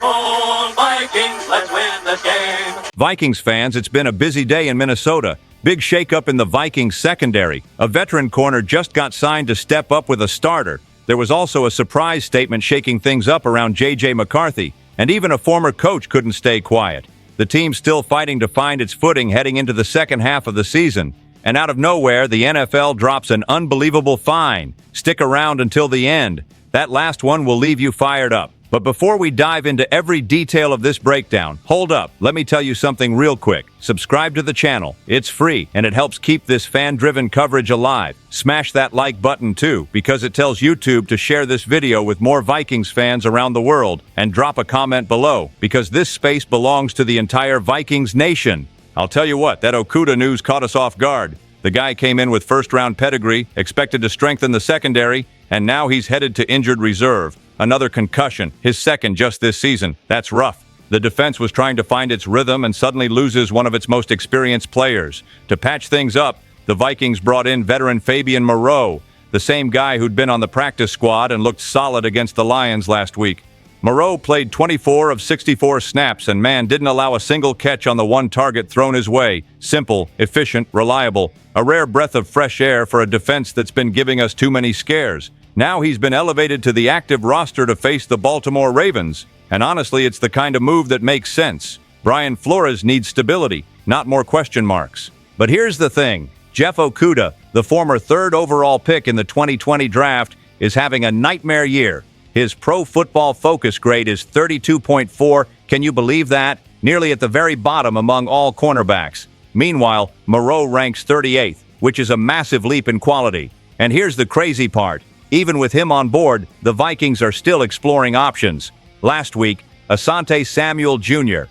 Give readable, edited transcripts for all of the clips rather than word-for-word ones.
SKOL Vikings, let's win this game. Vikings fans, it's been a busy day in Minnesota. Big shakeup in the Vikings secondary. A veteran corner just got signed to step up with a starter. There was also a surprise statement shaking things up around J.J. McCarthy, and even a former coach couldn't stay quiet. The team's still fighting to find its footing heading into the second half of the season. And out of nowhere, the NFL drops an unbelievable fine. Stick around until the end. That last one will leave you fired up. But before we dive into every detail of this breakdown, hold up, let me tell you something real quick. Subscribe to the channel. It's free, and it helps keep this fan-driven coverage alive. Smash that like button too, because it tells YouTube to share this video with more Vikings fans around the world. And drop a comment below, because this space belongs to the entire Vikings nation. I'll tell you what, that Okudah news caught us off guard. The guy came in with first-round pedigree, expected to strengthen the secondary, and now he's headed to injured reserve. Another concussion, his second just this season. That's rough. The defense was trying to find its rhythm and suddenly loses one of its most experienced players. To patch things up, the Vikings brought in veteran Fabian Moreau, the same guy who'd been on the practice squad and looked solid against the Lions last week. Moreau played 24 of 64 snaps and, man, didn't allow a single catch on the one target thrown his way. Simple, efficient, reliable. A rare breath of fresh air for a defense that's been giving us too many scares. Now he's been elevated to the active roster to face the Baltimore Ravens. And honestly, it's the kind of move that makes sense. Brian Flores needs stability, not more question marks. But here's the thing. Jeff Okudah, the former third overall pick in the 2020 draft, is having a nightmare year. His Pro Football Focus grade is 32.4. Can you believe that? Nearly at the very bottom among all cornerbacks. Meanwhile, Moreau ranks 38th, which is a massive leap in quality. And here's the crazy part. Even with him on board, the Vikings are still exploring options. Last week, Asante Samuel Jr.,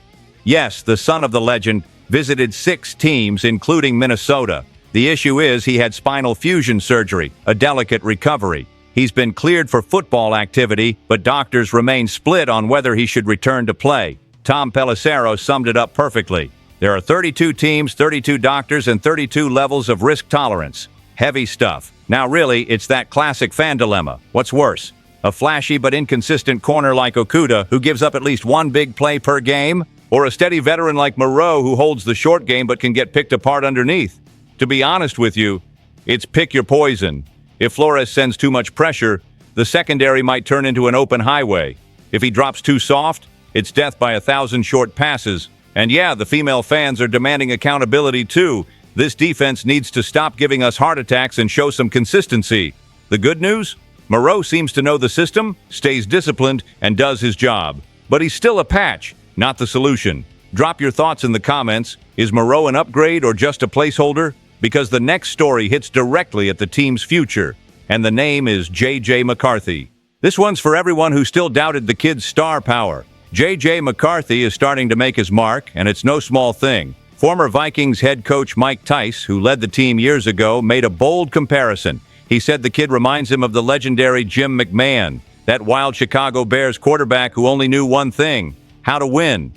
yes, the son of the legend, visited 6 teams, including Minnesota. The issue is he had spinal fusion surgery, a delicate recovery. He's been cleared for football activity, but doctors remain split on whether he should return to play. Tom Pelissero summed it up perfectly. There are 32 teams, 32 doctors, and 32 levels of risk tolerance. Heavy stuff. Now really, it's that classic fan dilemma. What's worse? A flashy but inconsistent corner like Okudah who gives up at least one big play per game? Or a steady veteran like Moreau who holds the short game but can get picked apart underneath? To be honest with you, it's pick your poison. If Flores sends too much pressure, the secondary might turn into an open highway. If he drops too soft, it's death by 1,000 short passes. And yeah, the female fans are demanding accountability too. This defense needs to stop giving us heart attacks and show some consistency. The good news? Moreau seems to know the system, stays disciplined, and does his job. But he's still a patch, not the solution. Drop your thoughts in the comments. Is Moreau an upgrade or just a placeholder? Because the next story hits directly at the team's future, and the name is J.J. McCarthy. This one's for everyone who still doubted the kid's star power. J.J. McCarthy is starting to make his mark, and it's no small thing. Former Vikings head coach Mike Tice, who led the team years ago, made a bold comparison. He said the kid reminds him of the legendary Jim McMahon, that wild Chicago Bears quarterback who only knew one thing: how to win.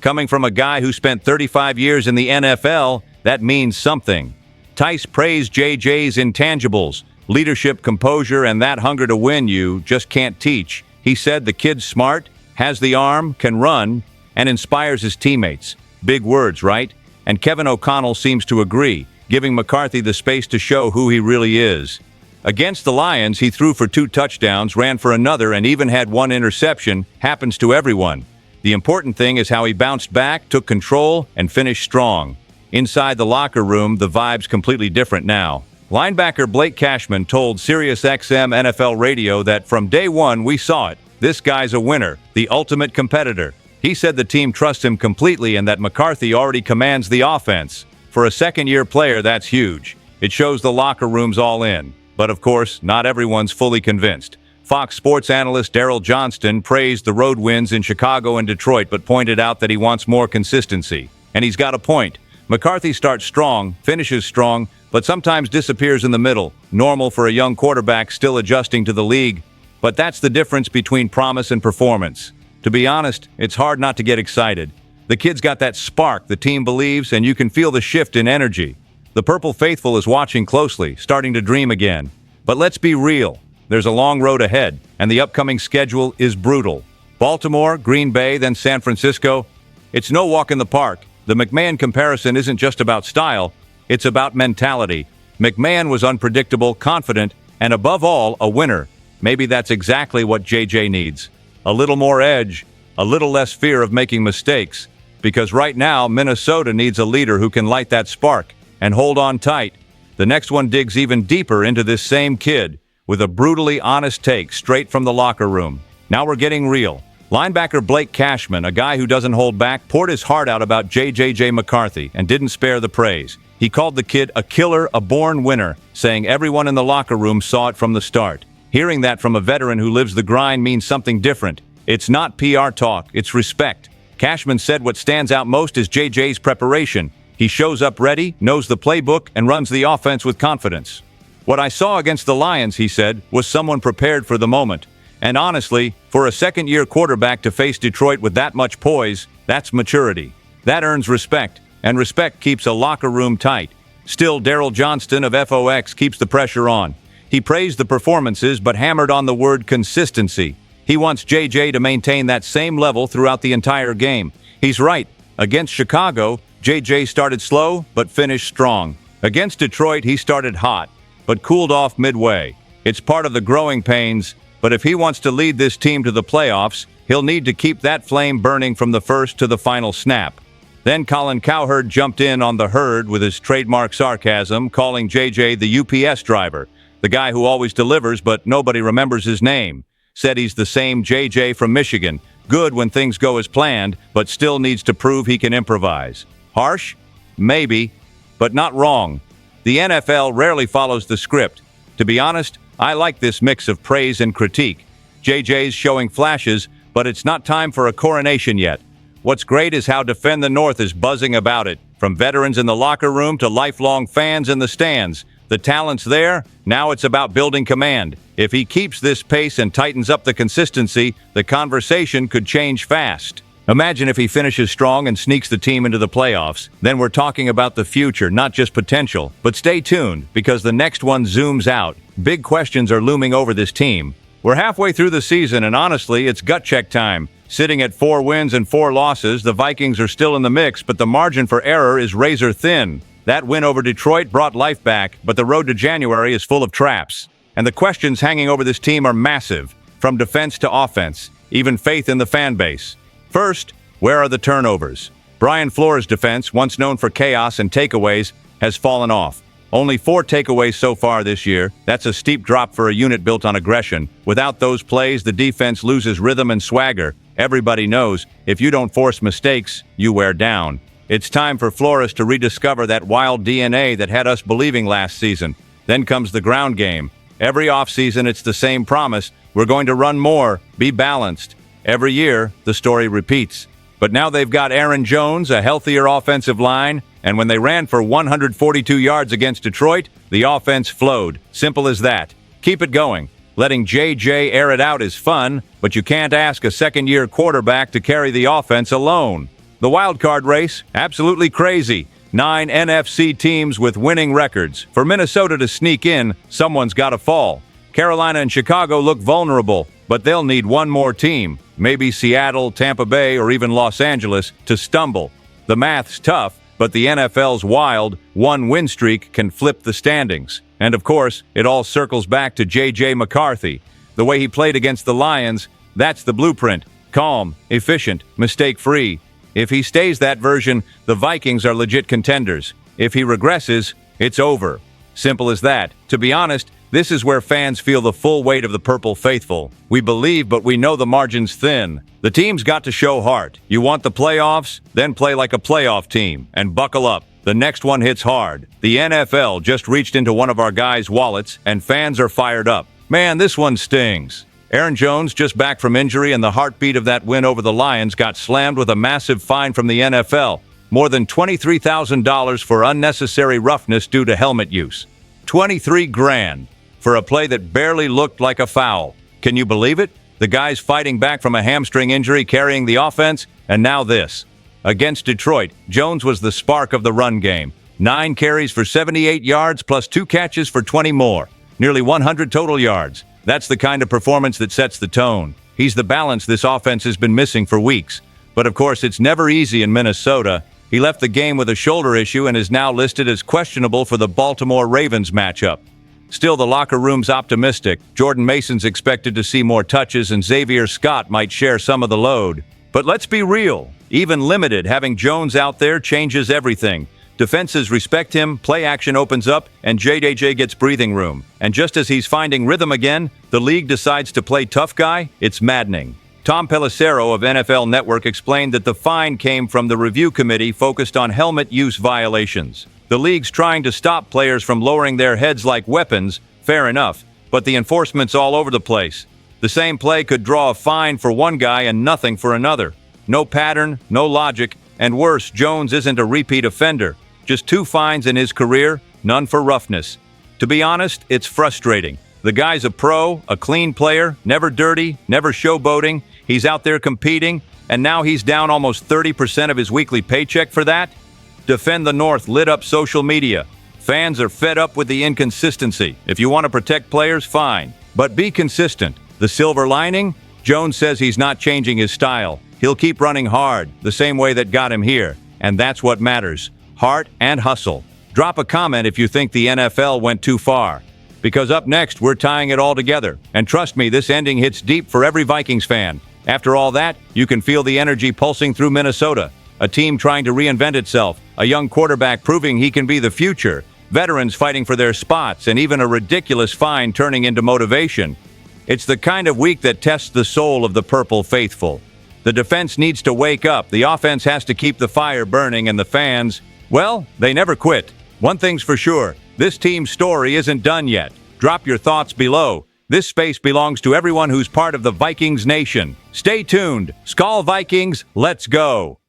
Coming from a guy who spent 35 years in the NFL, that means something. Tice praised JJ's intangibles, leadership, composure, and that hunger to win you just can't teach. He said the kid's smart, has the arm, can run, and inspires his teammates. Big words, right? And Kevin O'Connell seems to agree, giving McCarthy the space to show who he really is. Against the Lions, he threw for 2 touchdowns, ran for another, and even had 1 interception. Happens to everyone. The important thing is how he bounced back, took control, and finished strong. Inside the locker room, the vibe's completely different now. Linebacker Blake Cashman told SiriusXM NFL Radio that from day one we saw it. This guy's a winner, the ultimate competitor. He said the team trusts him completely and that McCarthy already commands the offense. For a second-year player, that's huge. It shows the locker room's all in. But of course, not everyone's fully convinced. Fox Sports analyst Daryl Johnston praised the road wins in Chicago and Detroit, but pointed out that he wants more consistency. And he's got a point. McCarthy starts strong, finishes strong, but sometimes disappears in the middle. Normal for a young quarterback still adjusting to the league. But that's the difference between promise and performance. To be honest, it's hard not to get excited. The kid's got that spark the team believes, and you can feel the shift in energy. The Purple Faithful is watching closely, starting to dream again. But let's be real. There's a long road ahead, and the upcoming schedule is brutal. Baltimore, Green Bay, then San Francisco. It's no walk in the park. The McMahon comparison isn't just about style, it's about mentality. McMahon was unpredictable, confident, and above all, a winner. Maybe that's exactly what JJ needs. A little more edge, a little less fear of making mistakes. Because right now, Minnesota needs a leader who can light that spark and hold on tight. The next one digs even deeper into this same kid with a brutally honest take straight from the locker room. Now we're getting real. Linebacker Blake Cashman, a guy who doesn't hold back, poured his heart out about JJ McCarthy and didn't spare the praise. He called the kid a killer, a born winner, saying everyone in the locker room saw it from the start. Hearing that from a veteran who lives the grind means something different. It's not PR talk, it's respect. Cashman said what stands out most is JJ's preparation. He shows up ready, knows the playbook, and runs the offense with confidence. What I saw against the Lions, he said, was someone prepared for the moment. And honestly, for a second-year quarterback to face Detroit with that much poise, that's maturity. That earns respect, and respect keeps a locker room tight. Still, Daryl Johnston of FOX keeps the pressure on. He praised the performances but hammered on the word consistency. He wants JJ to maintain that same level throughout the entire game. He's right. Against Chicago, JJ started slow but finished strong. Against Detroit, he started hot but cooled off midway. It's part of the growing pains, but if he wants to lead this team to the playoffs, he'll need to keep that flame burning from the first to the final snap. Then Colin Cowherd jumped in on the herd with his trademark sarcasm, calling JJ the UPS driver, the guy who always delivers but nobody remembers his name. Said he's the same JJ from Michigan, good when things go as planned, but still needs to prove he can improvise. Harsh? Maybe, but not wrong. The NFL rarely follows the script. To be honest, I like this mix of praise and critique. JJ's showing flashes, but it's not time for a coronation yet. What's great is how Defend the North is buzzing about it, from veterans in the locker room to lifelong fans in the stands. The talent's there, now it's about building command. If he keeps this pace and tightens up the consistency, the conversation could change fast. Imagine if he finishes strong and sneaks the team into the playoffs. Then we're talking about the future, not just potential. But stay tuned, because the next one zooms out. Big questions are looming over this team. We're halfway through the season, and honestly, it's gut check time. Sitting at 4 wins and 4 losses, the Vikings are still in the mix, but the margin for error is razor thin. That win over Detroit brought life back, but the road to January is full of traps. And the questions hanging over this team are massive, from defense to offense, even faith in the fan base. First, where are the turnovers? Brian Flores' defense, once known for chaos and takeaways, has fallen off. Only 4 takeaways so far this year. That's a steep drop for a unit built on aggression. Without those plays, the defense loses rhythm and swagger. Everybody knows, if you don't force mistakes, you wear down. It's time for Flores to rediscover that wild DNA that had us believing last season. Then comes the ground game. Every offseason, it's the same promise. We're going to run more, be balanced. Every year, the story repeats. But now they've got Aaron Jones, a healthier offensive line, and when they ran for 142 yards against Detroit, the offense flowed. Simple as that. Keep it going. Letting JJ air it out is fun, but you can't ask a second-year quarterback to carry the offense alone. The wildcard race, absolutely crazy. 9 NFC teams with winning records. For Minnesota to sneak in, someone's got to fall. Carolina and Chicago look vulnerable, but they'll need one more team. Maybe Seattle, Tampa Bay, or even Los Angeles to stumble. The math's tough, but the NFL's wild. 1 win streak can flip the standings. And of course, it all circles back to JJ McCarthy. The way he played against the Lions, that's the blueprint. Calm, efficient, mistake-free. If he stays that version, the Vikings are legit contenders. If he regresses, it's over. Simple as that. To be honest, this is where fans feel the full weight of the Purple Faithful. We believe, but we know the margin's thin. The team's got to show heart. You want the playoffs? Then play like a playoff team. And buckle up. The next one hits hard. The NFL just reached into one of our guys' wallets, and fans are fired up. Man, this one stings. Aaron Jones, just back from injury, and the heartbeat of that win over the Lions, got slammed with a massive fine from the NFL. More than $23,000 for unnecessary roughness due to helmet use. $23,000 for a play that barely looked like a foul. Can you believe it? The guy's fighting back from a hamstring injury, carrying the offense, and now this. Against Detroit, Jones was the spark of the run game. 9 carries for 78 yards plus 2 catches for 20 more. Nearly 100 total yards. That's the kind of performance that sets the tone. He's the balance this offense has been missing for weeks. But of course, it's never easy in Minnesota. He left the game with a shoulder issue and is now listed as questionable for the Baltimore Ravens matchup. Still, the locker room's optimistic. Jordan Mason's expected to see more touches, and Xavier Scott might share some of the load. But let's be real. Even limited, having Jones out there changes everything. Defenses respect him, play action opens up, and JJJ gets breathing room. And just as he's finding rhythm again, the league decides to play tough guy. It's maddening. Tom Pelissero of NFL Network explained that the fine came from the review committee focused on helmet use violations. The league's trying to stop players from lowering their heads like weapons, fair enough, but the enforcement's all over the place. The same play could draw a fine for one guy and nothing for another. No pattern, no logic, and worse, Jones isn't a repeat offender. Just 2 fines in his career, none for roughness. To be honest, it's frustrating. The guy's a pro, a clean player, never dirty, never showboating. He's out there competing, and now he's down almost 30% of his weekly paycheck for that? Defend the North lit up social media. Fans are fed up with the inconsistency. If you want to protect players, fine. But be consistent. The silver lining? Jones says he's not changing his style. He'll keep running hard, the same way that got him here. And that's what matters. Heart and hustle. Drop a comment if you think the NFL went too far. Because up next, we're tying it all together. And trust me, this ending hits deep for every Vikings fan. After all that, you can feel the energy pulsing through Minnesota. A team trying to reinvent itself, a young quarterback proving he can be the future, veterans fighting for their spots, and even a ridiculous fine turning into motivation. It's the kind of week that tests the soul of the Purple faithful. The defense needs to wake up, the offense has to keep the fire burning, and the fans, well, they never quit. One thing's for sure, this team's story isn't done yet. Drop your thoughts below. This space belongs to everyone who's part of the Vikings Nation. Stay tuned. SKOL Vikings, let's go!